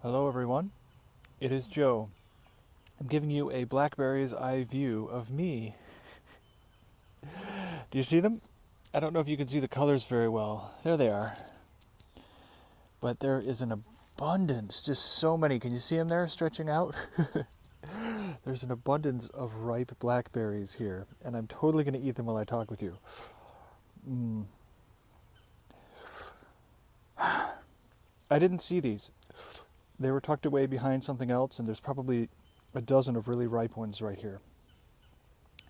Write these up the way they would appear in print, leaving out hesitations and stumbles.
Hello everyone, it is Joe. I'm giving you a Blackberries eye view of me. Do you see them? I don't know if you can see the colors very well. There they are. But there is an abundance, just so many. Can you see them there stretching out? There's an abundance of ripe blackberries here, and I'm totally going to eat them while I talk with you. Mm. I didn't see these. They were tucked away behind something else, and there's probably a dozen of really ripe ones right here.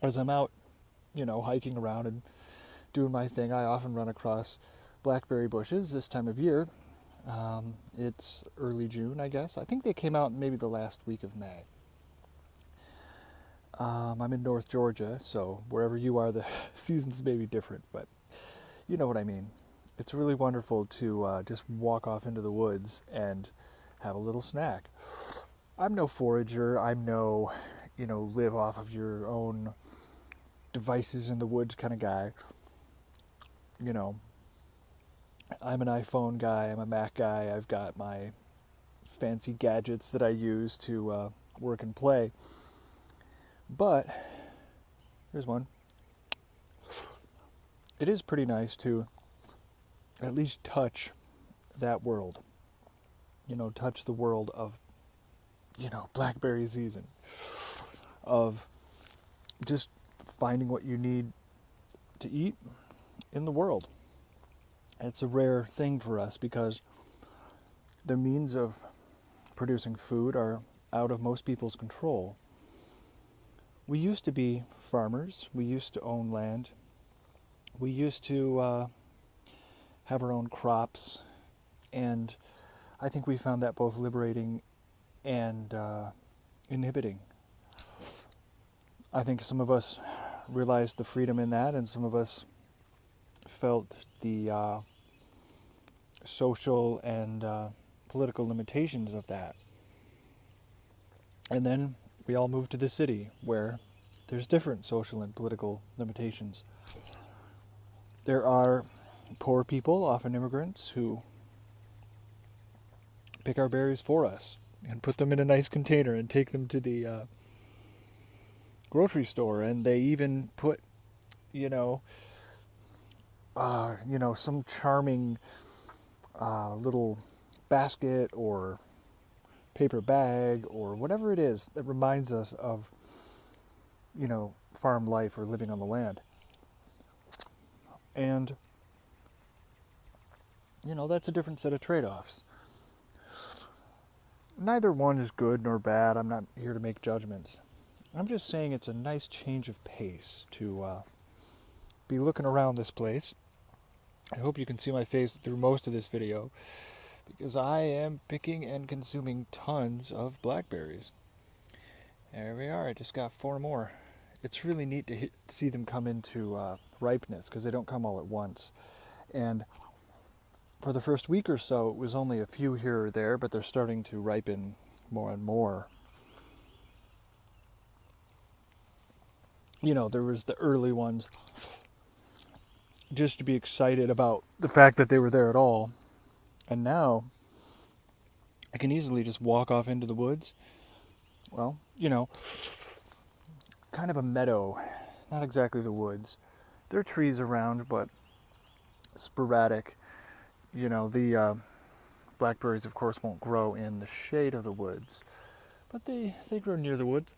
As I'm out, hiking around and doing my thing, I often run across blackberry bushes this time of year. It's early June, I guess. I think they came out maybe the last week of May. I'm in North Georgia, so wherever you are, the seasons may be different, but you know what I mean. It's really wonderful to just walk off into the woods and have a little snack. I'm no forager. I'm no, live off of your own devices in the woods kind of guy. You know, I'm an iPhone guy, I'm a Mac guy, I've got my fancy gadgets that I use to work and play. But, here's one. It is pretty nice to at least touch that world. Touch the world of, blackberry season. Of just finding what you need to eat in the world. It's a rare thing for us because the means of producing food are out of most people's control. We used to be farmers. We used to own land. We used to have our own crops. And I think we found that both liberating and inhibiting. I think some of us realized the freedom in that, and some of us felt the social and political limitations of that. And then we all moved to the city where there's different social and political limitations. There are poor people, often immigrants, who pick our berries for us and put them in a nice container and take them to the grocery store. And they even put, some charming little basket or paper bag or whatever it is that reminds us of, farm life or living on the land. And, that's a different set of trade-offs. Neither one is good nor bad. I'm not here to make judgments. I'm just saying it's a nice change of pace to be looking around this place. I hope you can see my face through most of this video because I am picking and consuming tons of blackberries. There we are. I just got 4 more. It's really neat to see them come into ripeness because they don't come all at once. And for the first week or so, it was only a few here or there, but they're starting to ripen more and more. There was the early ones just to be excited about the fact that they were there at all. And now I can easily just walk off into the woods. Well, kind of a meadow, not exactly the woods. There are trees around, but sporadic. The blackberries, of course, won't grow in the shade of the woods, but they grow near the woods.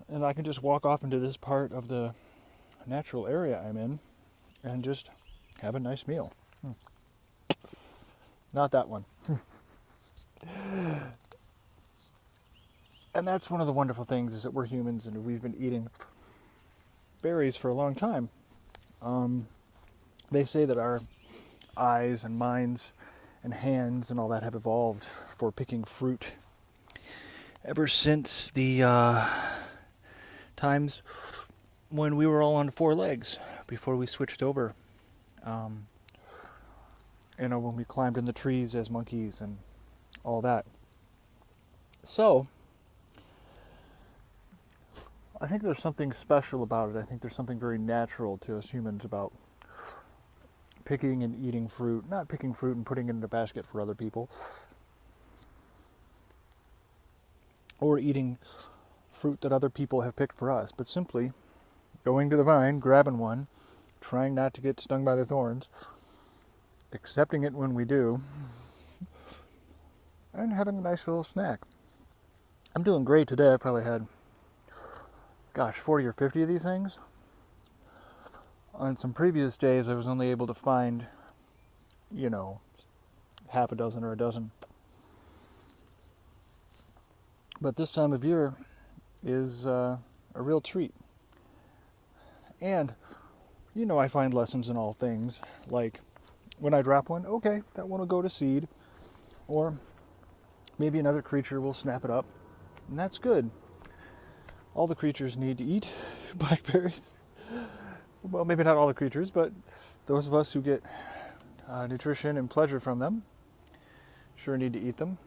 And I can just walk off into this part of the natural area I'm in and just have a nice meal. Not that one. And that's one of the wonderful things is that we're humans and we've been eating berries for a long time. They say that our eyes and minds and hands and all that have evolved for picking fruit ever since the times when we were all on 4 legs before we switched over. When we climbed in the trees as monkeys and all that. So, I think there's something special about it. I think there's something very natural to us humans about picking and eating fruit. Not picking fruit and putting it in a basket for other people. or eating fruit that other people have picked for us, but simply going to the vine, grabbing one, trying not to get stung by the thorns, accepting it when we do, and having a nice little snack. I'm doing great today. I probably had, 40 or 50 of these things. On some previous days, I was only able to find, half a dozen or a dozen. But this time of year is a real treat. And, I find lessons in all things. Like, when I drop one, okay, that one will go to seed. Or maybe another creature will snap it up. And that's good. All the creatures need to eat blackberries. Well, maybe not all the creatures, but those of us who get nutrition and pleasure from them sure need to eat them.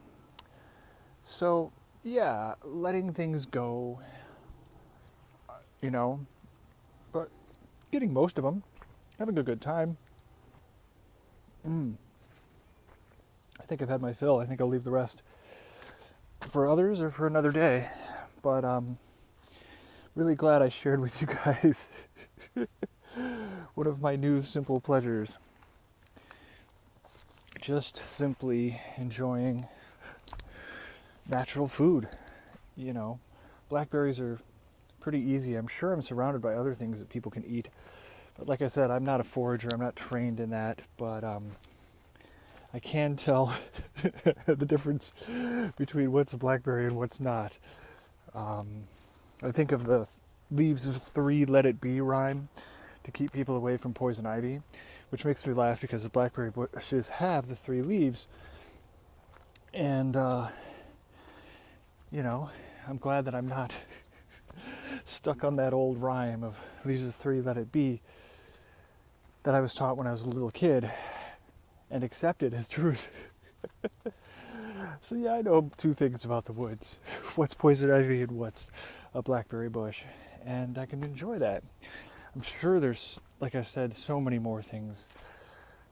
So, yeah, letting things go, but getting most of them, having a good time. I think I've had my fill. I think I'll leave the rest for others or for another day. But really glad I shared with you guys one of my new simple pleasures. Just simply enjoying natural food. Blackberries are pretty easy. I'm sure I'm surrounded by other things that people can eat. But like I said, I'm not a forager. I'm not trained in that. But I can tell the difference between what's a blackberry and what's not. I think of the leaves of 3 let it be rhyme to keep people away from poison ivy, which makes me laugh because the blackberry bushes have the 3 leaves. And, I'm glad that I'm not stuck on that old rhyme of leaves of 3 let it be that I was taught when I was a little kid and accepted as truth. So yeah, I know 2 things about the woods. What's poison ivy and what's a blackberry bush. And I can enjoy that. I'm sure there's, like I said, so many more things,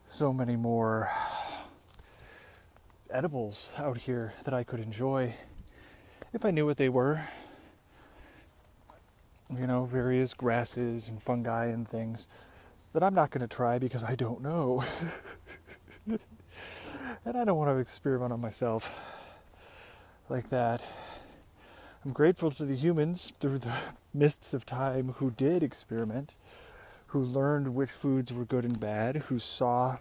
so many more edibles out here that I could enjoy if I knew what they were. Various grasses and fungi and things that I'm not going to try because I don't know. And I don't want to experiment on myself like that. I'm grateful to the humans through the mists of time who did experiment, who learned which foods were good and bad, who saw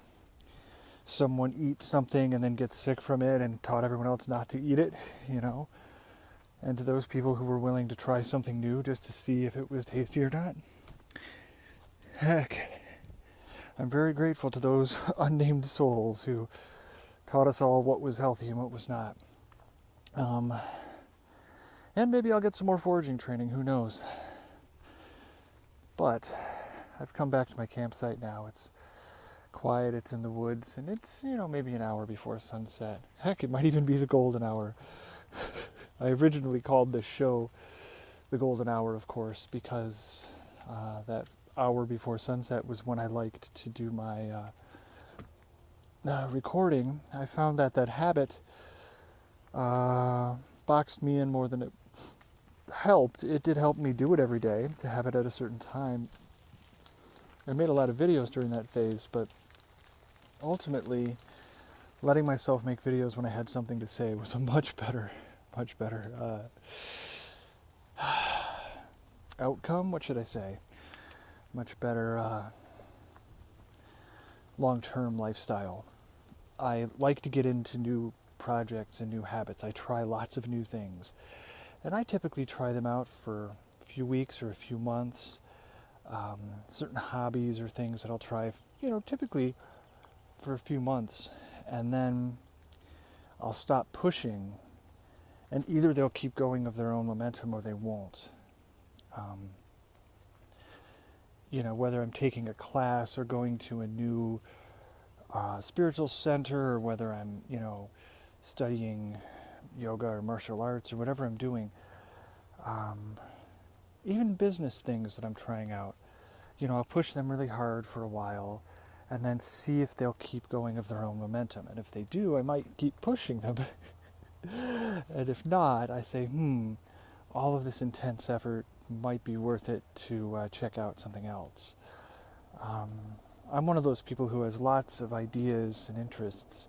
someone eat something and then get sick from it and taught everyone else not to eat it, And to those people who were willing to try something new just to see if it was tasty or not. Heck, I'm very grateful to those unnamed souls who taught us all what was healthy and what was not. And maybe I'll get some more foraging training, who knows. But I've come back to my campsite now. It's quiet, it's in the woods, and it's, maybe an hour before sunset. Heck, it might even be the golden hour. I originally called this show the golden hour, of course, because that hour before sunset was when I liked to do my recording. I found that habit boxed me in more than it helped. It did help me do it every day, to have it at a certain time. I made a lot of videos during that phase, but ultimately letting myself make videos when I had something to say was a much better outcome. What should I say? Much better long-term lifestyle. I like to get into new projects and new habits. I try lots of new things. And I typically try them out for a few weeks or a few months. Certain hobbies or things that I'll try, typically for a few months. And then I'll stop pushing. And either they'll keep going of their own momentum or they won't. Whether I'm taking a class or going to a new spiritual center, or whether I'm, studying yoga or martial arts or whatever I'm doing, even business things that I'm trying out, I'll push them really hard for a while and then see if they'll keep going of their own momentum. And if they do, I might keep pushing them And if not, I say, all of this intense effort might be worth it to check out something else. Um, I'm one of those people who has lots of ideas and interests,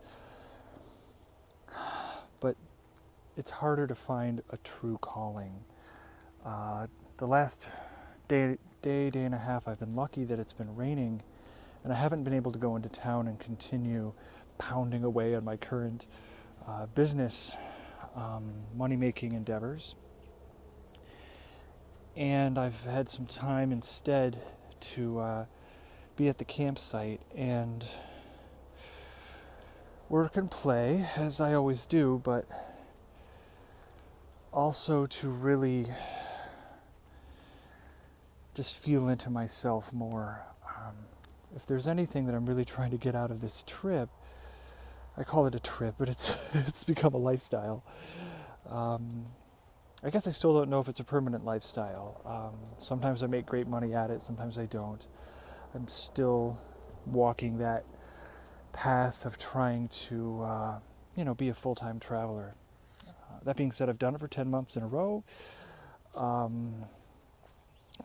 but it's harder to find a true calling. The last day and a half, I've been lucky that it's been raining, and I haven't been able to go into town and continue pounding away on my current business money-making endeavors. And I've had some time instead to be at the campsite and work and play, as I always do, but also to really just feel into myself more. If there's anything that I'm really trying to get out of this trip, I call it a trip, but it's become a lifestyle. I guess I still don't know if it's a permanent lifestyle. Sometimes I make great money at it, sometimes I don't. I'm still walking that path of trying to, be a full-time traveler. That being said, I've done it for 10 months in a row.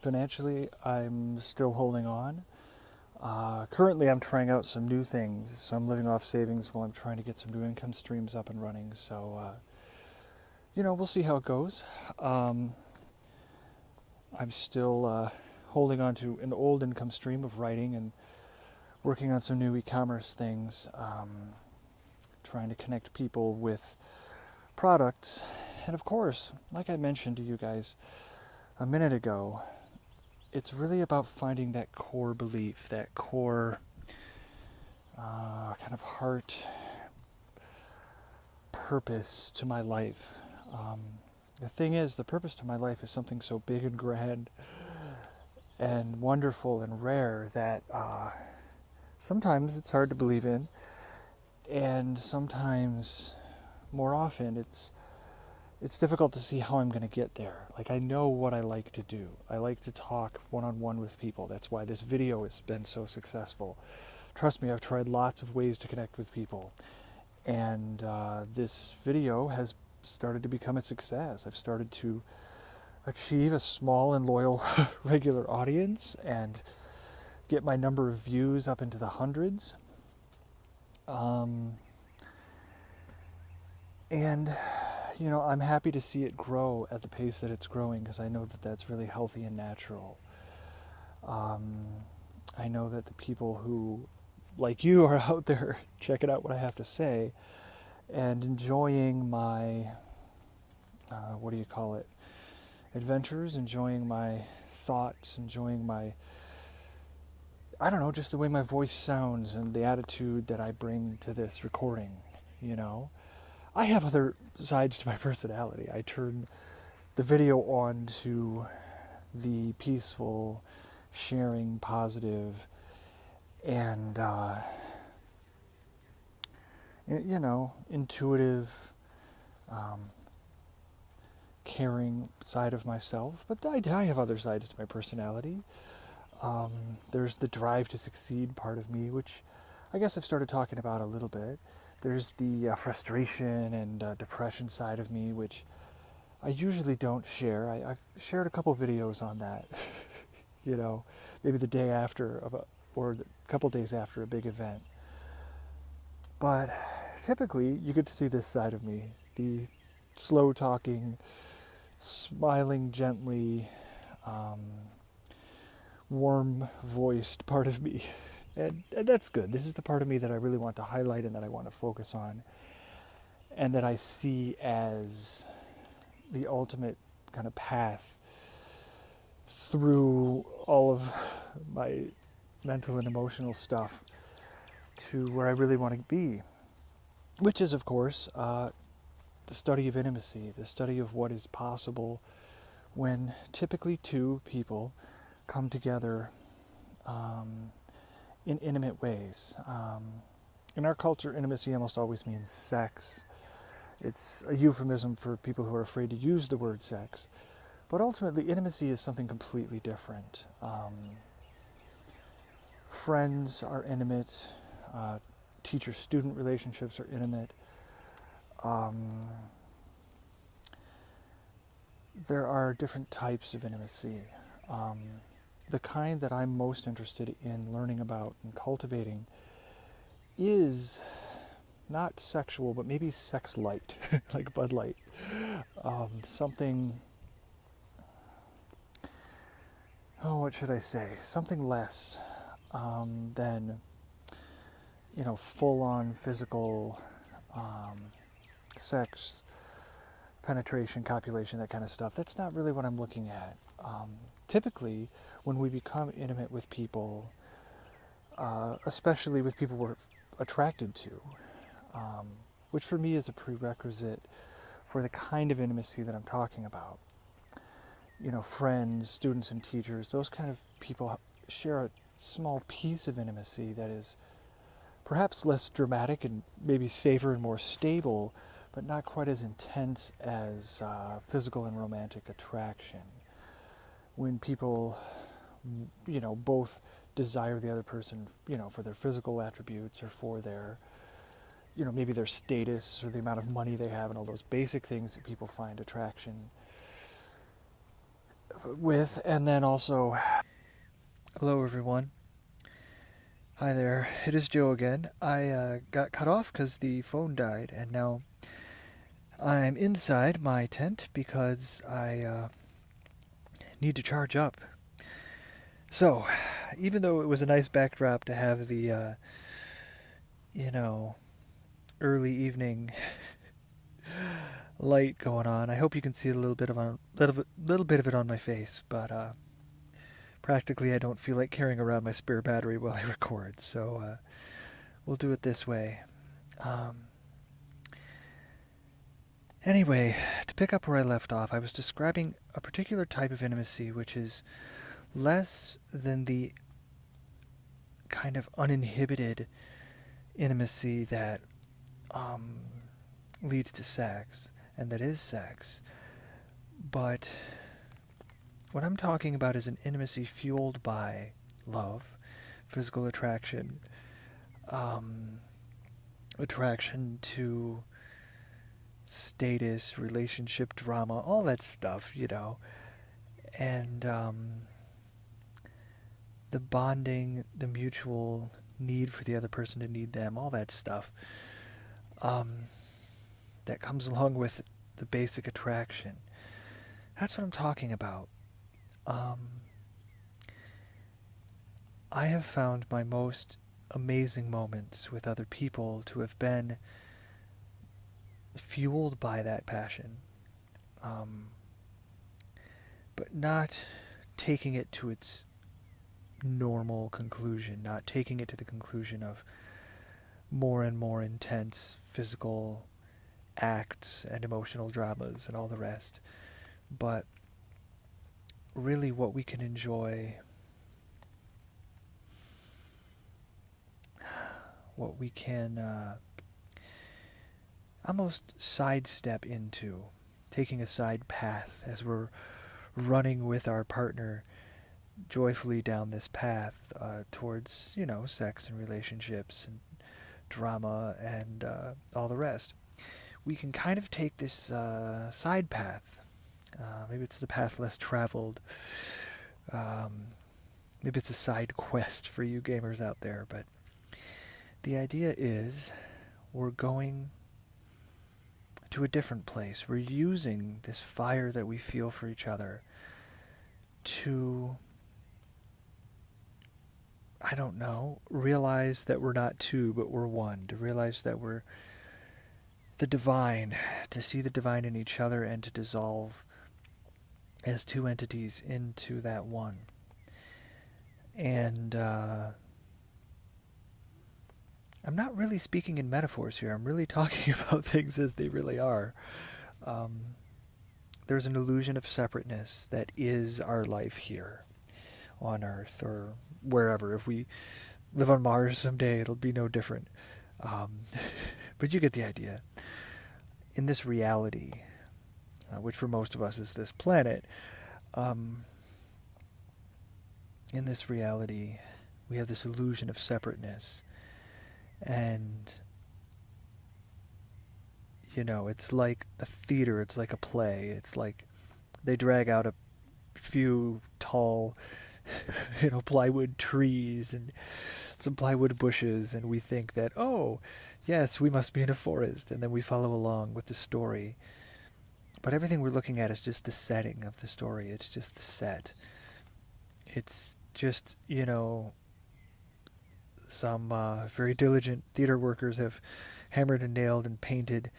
Financially, I'm still holding on. Currently, I'm trying out some new things, so I'm living off savings while I'm trying to get some new income streams up and running. So, we'll see how it goes. I'm still holding on to an old income stream of writing and working on some new e-commerce things, trying to connect people with products. And of course, like I mentioned to you guys a minute ago, it's really about finding that core belief, that core kind of heart purpose to my life. The thing is, the purpose to my life is something so big and grand and wonderful and rare that sometimes it's hard to believe in, and sometimes, more often, it's difficult to see how I'm going to get there. Like, I know what I like to do. I like to talk one-on-one with people. That's why this video has been so successful. Trust me, I've tried lots of ways to connect with people. And this video has started to become a success. I've started to achieve a small and loyal regular audience and get my number of views up into the hundreds. And I'm happy to see it grow at the pace that it's growing, because I know that that's really healthy and natural. I know that the people who, like you, are out there checking out what I have to say and enjoying my, adventures, enjoying my thoughts, enjoying my, just the way my voice sounds and the attitude that I bring to this recording, I have other sides to my personality. I turn the video on to the peaceful, sharing, positive, and, intuitive, caring side of myself. But I have other sides to my personality. There's the drive to succeed part of me, which I guess I've started talking about a little bit. There's the frustration and depression side of me, which I usually don't share. I've shared a couple videos on that, maybe the day after or a couple days after a big event. But typically, you get to see this side of me, the slow talking, smiling gently, warm-voiced part of me. And that's good. This is the part of me that I really want to highlight and that I want to focus on, and that I see as the ultimate kind of path through all of my mental and emotional stuff to where I really want to be, which is, of course, the study of intimacy, the study of what is possible when typically two people come together in intimate ways. In our culture, intimacy almost always means sex. It's a euphemism for people who are afraid to use the word sex. But ultimately, intimacy is something completely different. Friends are intimate. Teacher-student relationships are intimate. there are different types of intimacy. Um, the kind that I'm most interested in learning about and cultivating is not sexual, but maybe sex light, like Bud Light. Something, what should I say? Something less than, full on physical sex, penetration, copulation, that kind of stuff. That's not really what I'm looking at. Typically, when we become intimate with people, especially with people we're attracted to, which for me is a prerequisite for the kind of intimacy that I'm talking about. Friends, students, and teachers, those kind of people share a small piece of intimacy that is perhaps less dramatic and maybe safer and more stable, but not quite as intense as physical and romantic attraction. When people, both desire the other person, for their physical attributes or for their, maybe their status or the amount of money they have and all those basic things that people find attraction with. And then also, hello everyone. Hi there, it is Joe again. I got cut off because the phone died, and now I'm inside my tent because I need to charge up. So, even though it was a nice backdrop to have the, early evening light going on, I hope you can see a little bit of it on my face. But practically, I don't feel like carrying around my spare battery while I record, so we'll do it this way. Anyway, to pick up where I left off, I was describing a particular type of intimacy which is less than the kind of uninhibited intimacy that leads to sex, and that is sex. But what I'm talking about is an intimacy fueled by love, physical attraction, attraction to status, relationship drama, all that stuff, and the bonding, the mutual need for the other person to need them, all that stuff that comes along with the basic attraction. That's what I'm talking about. I have found my most amazing moments with other people to have been fueled by that passion, but not taking it to its normal conclusion, not taking it to the conclusion of more and more intense physical acts and emotional dramas and all the rest, but really what we can enjoy, what we can almost sidestep into, taking a side path as we're running with our partner joyfully down this path towards, sex and relationships and drama and all the rest. We can kind of take this side path. Maybe it's the path less traveled. Maybe it's a side quest for you gamers out there, but the idea is we're going to a different place. We're using this fire that we feel for each other to, realize that we're not two, but we're one. To realize that we're the divine, to see the divine in each other and to dissolve as two entities into that one. And I'm not really speaking in metaphors here. I'm really talking about things as they really are. There's an illusion of separateness that is our life here on Earth or wherever. If we live on Mars someday, it'll be no different. But you get the idea. In this reality, which for most of us is this planet, in this reality, we have this illusion of separateness. And, it's like a theater, it's like a play, it's like they drag out a few tall, plywood trees and some plywood bushes, and we think that, oh, yes, we must be in a forest, and then we follow along with the story. But everything we're looking at is just the setting of the story. It's just the set. It's just, some very diligent theater workers have hammered and nailed and painted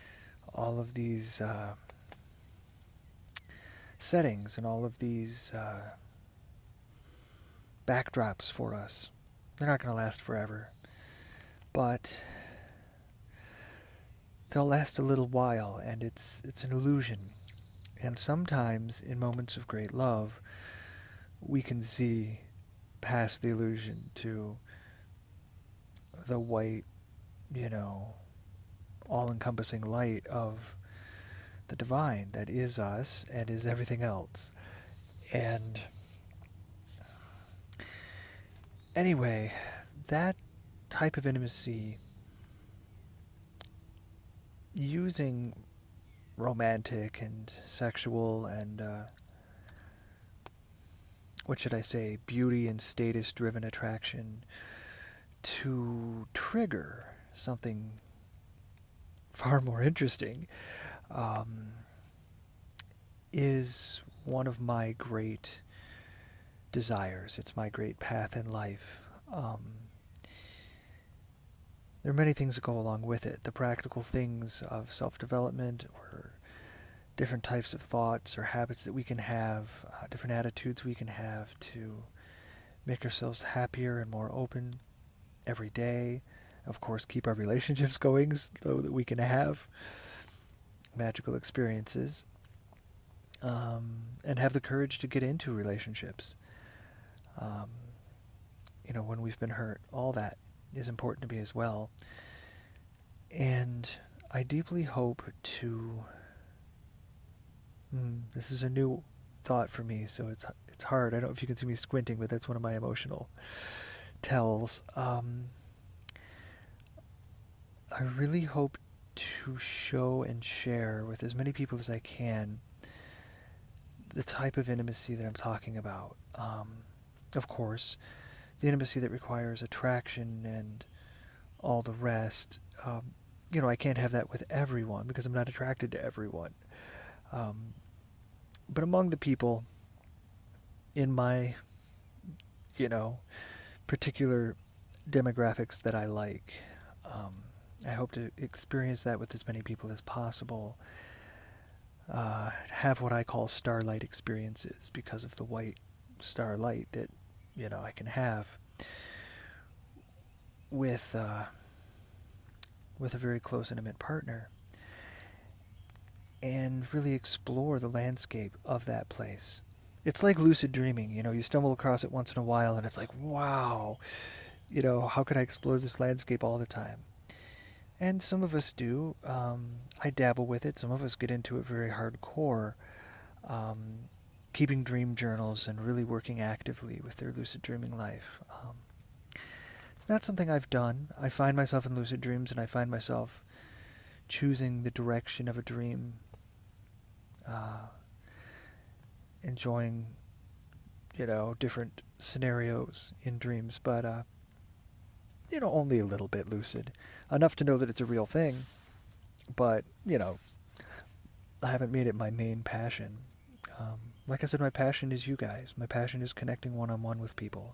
all of these settings and all of these backdrops for us. They're not going to last forever, but they'll last a little while, and it's an illusion. And sometimes, in moments of great love, we can see past the illusion to the white, all-encompassing light of the divine that is us and is everything else. And anyway, that type of intimacy, using romantic and sexual and, what should I say, beauty and status-driven attraction to trigger something far more interesting, is one of my great desires. It's my great path in life. There are many things that go along with it. The practical things of self-development, or different types of thoughts or habits that we can have, different attitudes we can have to make ourselves happier and more open every day. Of course, keep our relationships going so that we can have magical experiences, and have the courage to get into relationships. When we've been hurt, all that is important to me as well. And I deeply hope to... this is a new thought for me, so it's hard. I don't know if you can see me squinting, but that's one of my emotional tells. I really hope to show and share with as many people as I can the type of intimacy that I'm talking about. Of course, the intimacy that requires attraction and all the rest. I can't have that with everyone because I'm not attracted to everyone. But among the people in my, particular demographics that I like, I hope to experience that with as many people as possible. Have what I call starlight experiences because of the white starlight that, I can have with a very close, intimate partner, and really explore the landscape of that place. It's like lucid dreaming, you stumble across it once in a while and it's like, wow, how could I explore this landscape all the time? And some of us do. I dabble with it. Some of us get into it very hardcore, keeping dream journals and really working actively with their lucid dreaming life. It's not something I've done. I find myself in lucid dreams, and I find myself choosing the direction of a dream, enjoying, different scenarios in dreams, but, only a little bit lucid. Enough to know that it's a real thing, but, I haven't made it my main passion. Like I said, my passion is you guys. My passion is connecting one-on-one with people.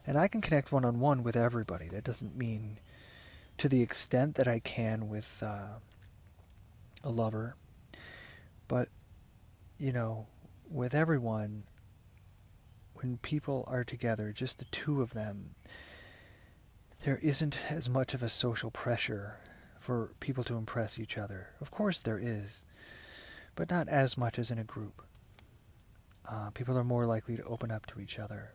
And I can connect one-on-one with everybody. That doesn't mean to the extent that I can with a lover. But, with everyone, when people are together, just the two of them, there isn't as much of a social pressure for people to impress each other. Of course there is, but not as much as in a group. People are more likely to open up to each other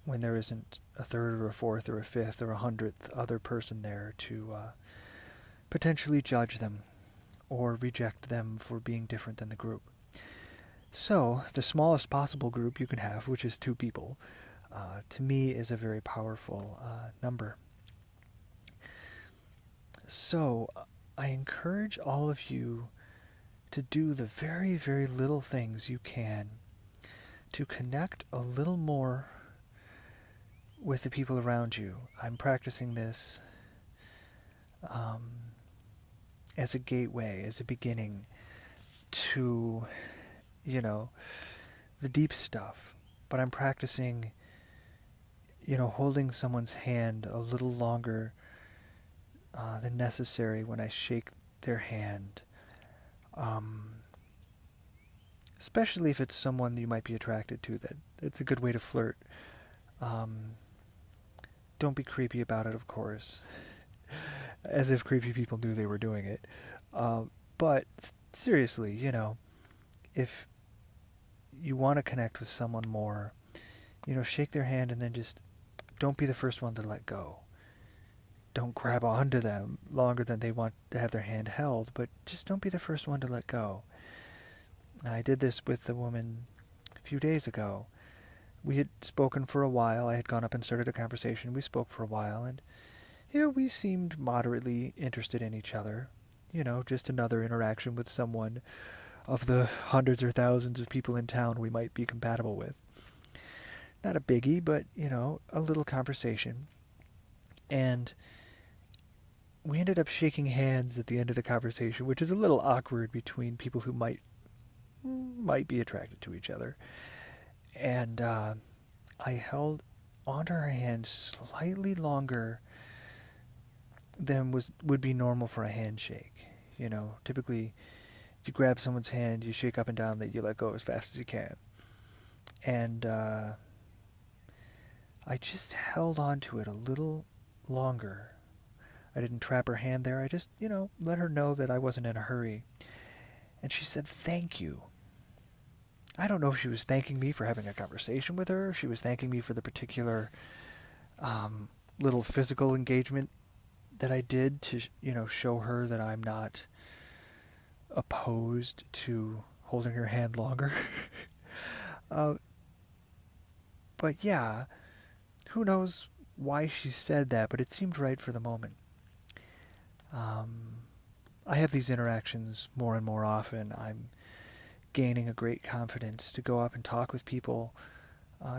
when there isn't a third or a fourth or a fifth or 100th other person there to potentially judge them or reject them for being different than the group. So, the smallest possible group you can have, which is 2 people, to me is a very powerful number. So, I encourage all of you to do the very, very little things you can to connect a little more with the people around you. I'm practicing this um, as a gateway, as a beginning to, you know, the deep stuff. But I'm practicing, holding someone's hand a little longer than necessary when I shake their hand. Um, Especially if it's someone you might be attracted to. That it's a good way to flirt. Um, don't be creepy about it, of course, as if creepy people knew they were doing it. But seriously, if you want to connect with someone more, shake their hand and then just don't be the first one to let go. Don't grab onto them longer than they want to have their hand held, but just don't be the first one to let go. I did this with a woman a few days ago. We had spoken for a while. I had gone up and started a conversation. We spoke for a while, and we seemed moderately interested in each other. Just another interaction with someone of the hundreds or thousands of people in town we might be compatible with. Not a biggie, but, a little conversation. And we ended up shaking hands at the end of the conversation, which is a little awkward between people who might be attracted to each other. And I held onto her hand slightly longer than would be normal for a handshake. Typically you grab someone's hand, you shake up and down, that you let go as fast as you can. And I just held on to it a little longer. I didn't trap her hand there. I just, let her know that I wasn't in a hurry. And she said, "Thank you." I don't know if she was thanking me for having a conversation with her, if she was thanking me for the particular little physical engagement that I did to, show her that I'm not opposed to holding her hand longer. But yeah, who knows why she said that, but it seemed right for the moment. I have these interactions more and more often. I'm gaining a great confidence to go up and talk with people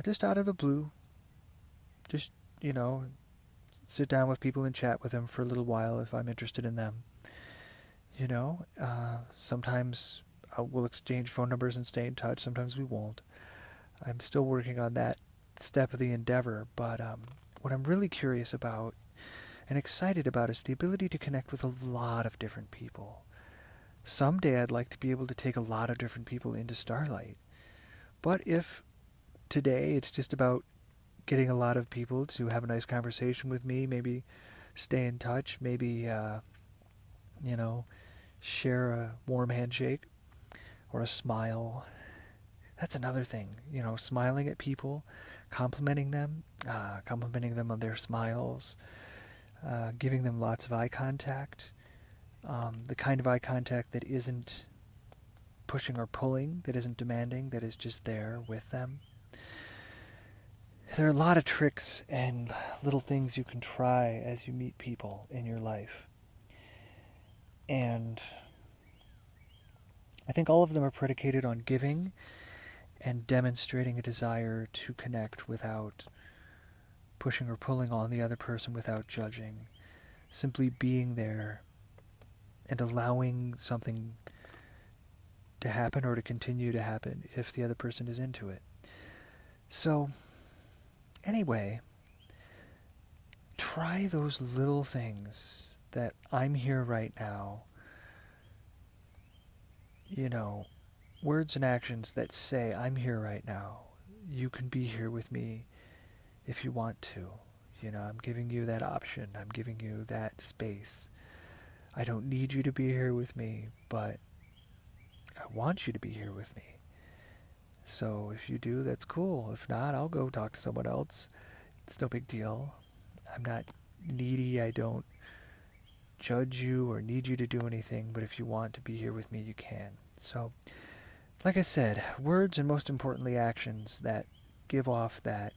just out of the blue. Just, sit down with people and chat with them for a little while if I'm interested in them. Sometimes we'll exchange phone numbers and stay in touch. Sometimes we won't. I'm still working on that step of the endeavor, but what I'm really curious about and excited about is the ability to connect with a lot of different people. Someday I'd like to be able to take a lot of different people into Starlight. But if today it's just about getting a lot of people to have a nice conversation with me, maybe stay in touch, maybe, share a warm handshake or a smile. That's another thing, smiling at people, complimenting them on their smiles, giving them lots of eye contact, the kind of eye contact that isn't pushing or pulling, that isn't demanding, that is just there with them. There are a lot of tricks and little things you can try as you meet people in your life. And I think all of them are predicated on giving and demonstrating a desire to connect without pushing or pulling on the other person, without judging. Simply being there and allowing something to happen or to continue to happen if the other person is into it. So, anyway, try those little things that I'm here right now. Words and actions that say, I'm here right now. You can be here with me if you want to. I'm giving you that option. I'm giving you that space. I don't need you to be here with me, but I want you to be here with me. So if you do, that's cool. If not, I'll go talk to someone else. It's no big deal. I'm not needy. I don't judge you or need you to do anything, but if you want to be here with me, you can. So, like I said, words and most importantly actions that give off that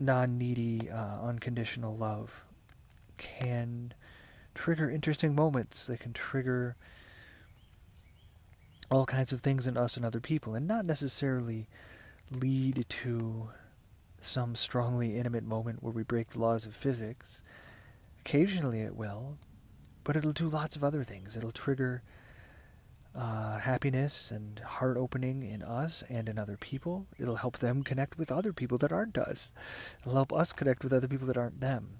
non-needy, unconditional love can trigger interesting moments. They can trigger all kinds of things in us and other people, and not necessarily lead to some strongly intimate moment where we break the laws of physics. Occasionally it will, but it'll do lots of other things. It'll trigger happiness and heart opening in us and in other people. It'll help them connect with other people that aren't us. It'll help us connect with other people that aren't them.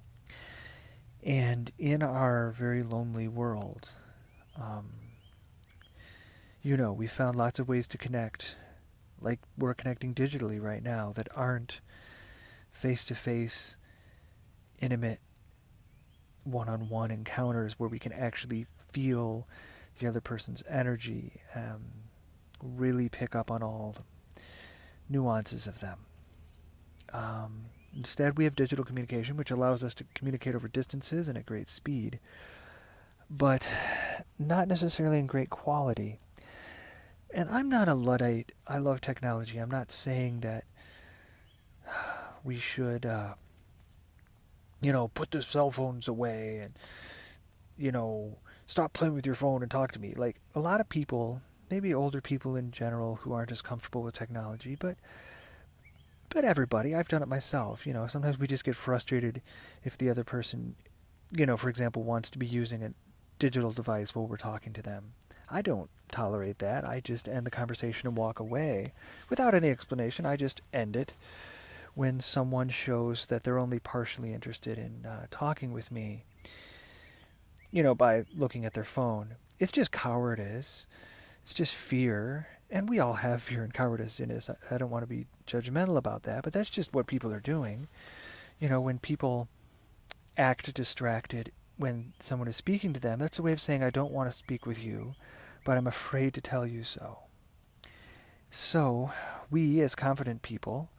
And in our very lonely world, we found lots of ways to connect, like we're connecting digitally right now, that aren't face-to-face, intimate, one-on-one encounters where we can actually feel the other person's energy, really pick up on all the nuances of them. Instead, we have digital communication, which allows us to communicate over distances and at great speed, but not necessarily in great quality. And I'm not a Luddite. I love technology. I'm not saying that we should, put the cell phones away and, stop playing with your phone and talk to me. Like, a lot of people, maybe older people in general, who aren't as comfortable with technology, but everybody, I've done it myself. Sometimes we just get frustrated if the other person, for example, wants to be using a digital device while we're talking to them. I don't tolerate that. I just end the conversation and walk away without any explanation. I just end it when someone shows that they're only partially interested in talking with me, by looking at their phone. It's just cowardice. It's just fear. And we all have fear and cowardice in us. I don't want to be judgmental about that, but that's just what people are doing. When people act distracted when someone is speaking to them, that's a way of saying, I don't want to speak with you, but I'm afraid to tell you so. So, we as confident people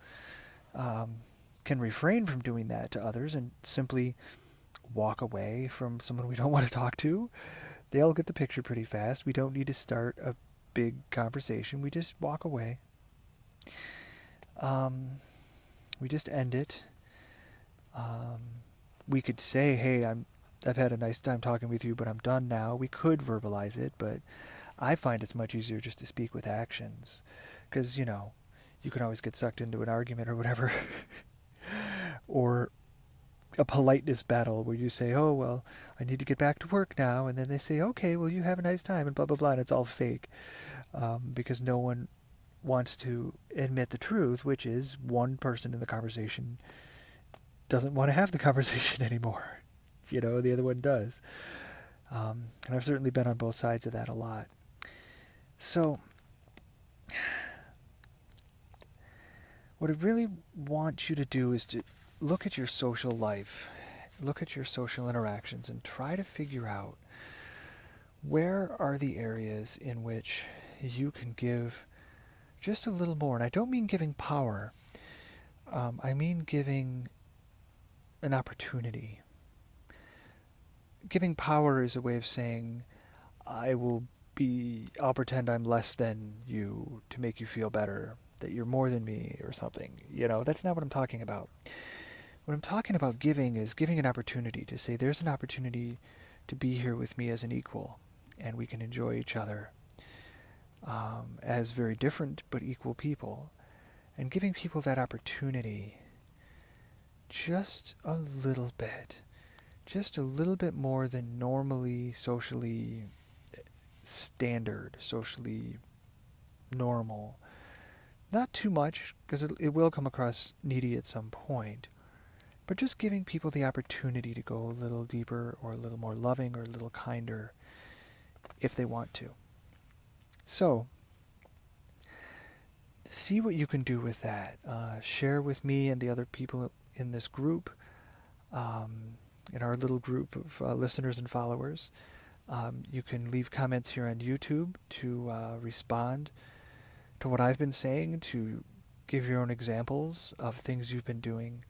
can refrain from doing that to others and simply walk away from someone we don't want to talk to. They'll get the picture pretty fast. We don't need to start a big conversation. We just walk away. We just end it. We could say, hey, I've had a nice time talking with you, but I'm done now. We could verbalize it, but I find it's much easier just to speak with actions. Because, you can always get sucked into an argument or whatever. Or a politeness battle where you say, oh, well, I need to get back to work now. And then they say, okay, well, you have a nice time, and blah, blah, blah. And it's all fake. Because no one wants to admit the truth, which is one person in the conversation doesn't want to have the conversation anymore. The other one does. And I've certainly been on both sides of that a lot. So, what I really want you to do is to look at your social life, look at your social interactions, and try to figure out where are the areas in which you can give just a little more. And I don't mean giving power. I mean giving an opportunity. Giving power is a way of saying, I'll pretend I'm less than you to make you feel better, that you're more than me or something. That's not what I'm talking about. What I'm talking about giving is giving an opportunity to say, there's an opportunity to be here with me as an equal, and we can enjoy each other as very different but equal people. And giving people that opportunity just a little bit more than normally socially standard, socially normal. Not too much, because it will come across needy at some point, but just giving people the opportunity to go a little deeper or a little more loving or a little kinder if they want to. So, see what you can do with that. Share with me and the other people in this group, in our little group of listeners and followers. You can leave comments here on YouTube to respond to what I've been saying, to give your own examples of things you've been doing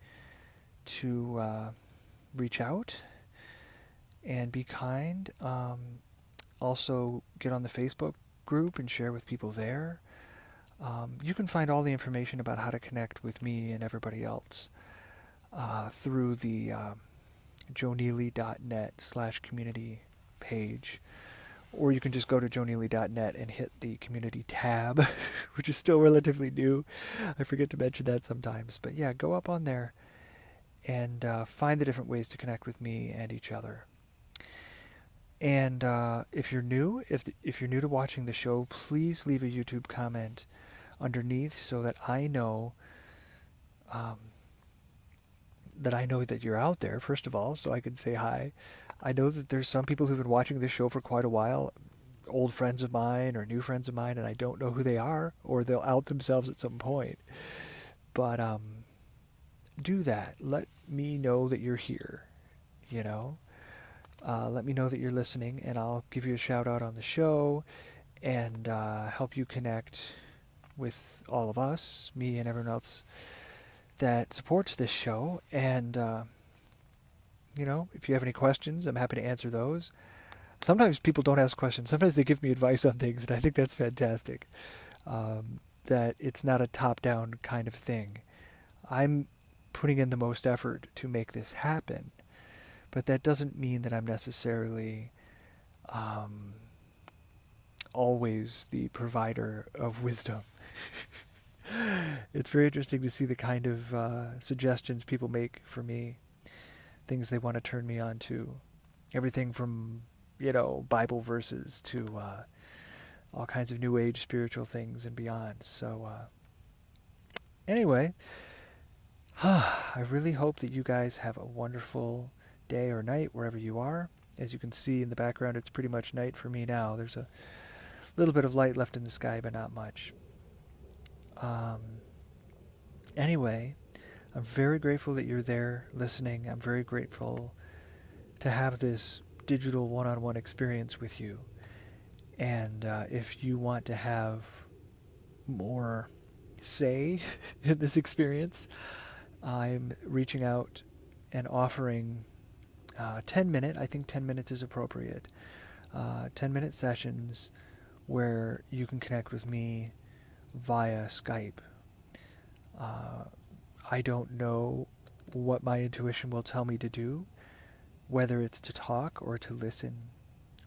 to reach out and be kind. Also, get on the Facebook group and share with people there. You can find all the information about how to connect with me and everybody else through the joeneely.net/community page, Or you can just go to joeneely.net and hit the community tab, which is still relatively new. I forget to mention that sometimes. But yeah, go up on there and find the different ways to connect with me and each other. And if you're new, if you're new to watching the show, please leave a YouTube comment underneath so that I know um, that you're out there. First of all, so I can say hi. I know that there's some people who've been watching this show for quite a while, old friends of mine or new friends of mine, and I don't know who they are, or they'll out themselves at some point. But do that. Let me know that you're here. You know, let me know that you're listening, and I'll give you a shout out on the show and help you connect with all of us, me and everyone else that supports this show. And you know, if you have any questions, I'm happy to answer those. Sometimes people don't ask questions. Sometimes they give me advice on things, and I think that's fantastic. That it's not a top-down kind of thing. I'm putting in the most effort to make this happen, but that doesn't mean that I'm necessarily always the provider of wisdom. It's very interesting to see the kind of suggestions people make for me, things they want to turn me on to. Everything from, you know, Bible verses to all kinds of New Age spiritual things and beyond. So, anyway, I really hope that you guys have a wonderful day or night wherever you are. As you can see in the background, it's pretty much night for me now. There's a little bit of light left in the sky, but not much. Anyway, I'm very grateful that you're there listening. I'm very grateful to have this digital one-on-one experience with you. And if you want to have more say in this experience, I'm reaching out and offering 10-minute, I think 10 minutes is appropriate, 10-minute sessions where you can connect with me via Skype. I don't know what my intuition will tell me to do, whether it's to talk or to listen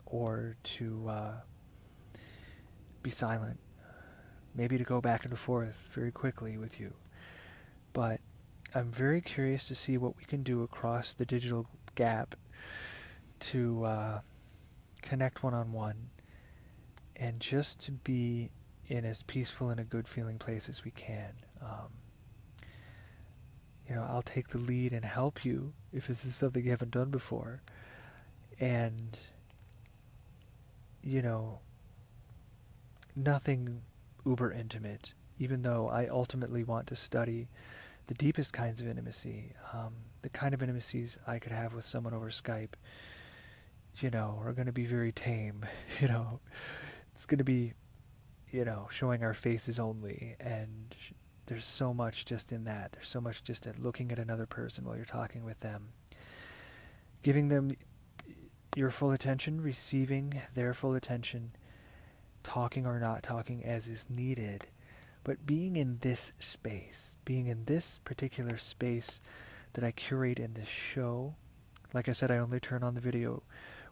or to be silent, maybe to go back and forth very quickly with you. But I'm very curious to see what we can do across the digital gap to connect one-on-one and just to be in as peaceful and a good feeling place as we can. You know, I'll take the lead and help you if this is something you haven't done before. And, you know, nothing uber intimate, even though I ultimately want to study the deepest kinds of intimacy, the kind of intimacies I could have with someone over Skype, you know, are going to be very tame, you know. It's going to be, you know, showing our faces only, and there's so much just in that. There's so much just at looking at another person while you're talking with them, giving them your full attention, receiving their full attention, talking or not talking as is needed, but being in this space, being in this particular space that I curate in this show. Like I said, I only turn on the video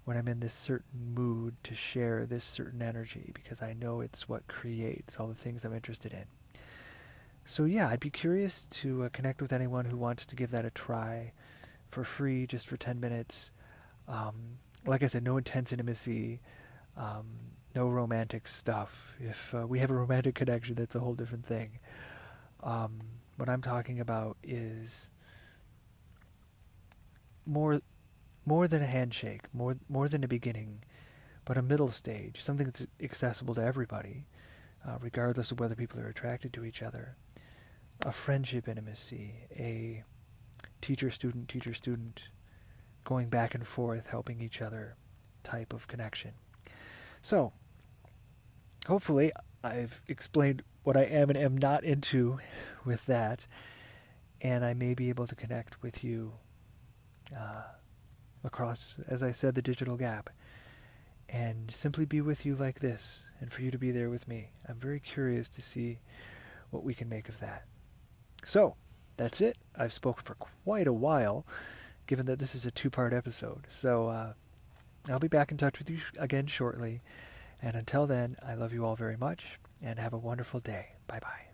when I'm in this certain mood to share this certain energy, because I know it's what creates all the things I'm interested in. So yeah, I'd be curious to connect with anyone who wants to give that a try for free, just for 10 minutes. Like I said, no intense intimacy, no romantic stuff. If we have a romantic connection, that's a whole different thing. What I'm talking about is more than a handshake, more than a beginning, but a middle stage, something that's accessible to everybody, regardless of whether people are attracted to each other. A friendship intimacy, a teacher-student, going back and forth, helping each other type of connection. So, hopefully I've explained what I am and am not into with that, and I may be able to connect with you across, as I said, the digital gap, and simply be with you like this, and for you to be there with me. I'm very curious to see what we can make of that. So, that's it. I've spoken for quite a while, given that this is a two-part episode. So, I'll be back in touch with you again shortly. And until then, I love you all very much and have a wonderful day. Bye bye.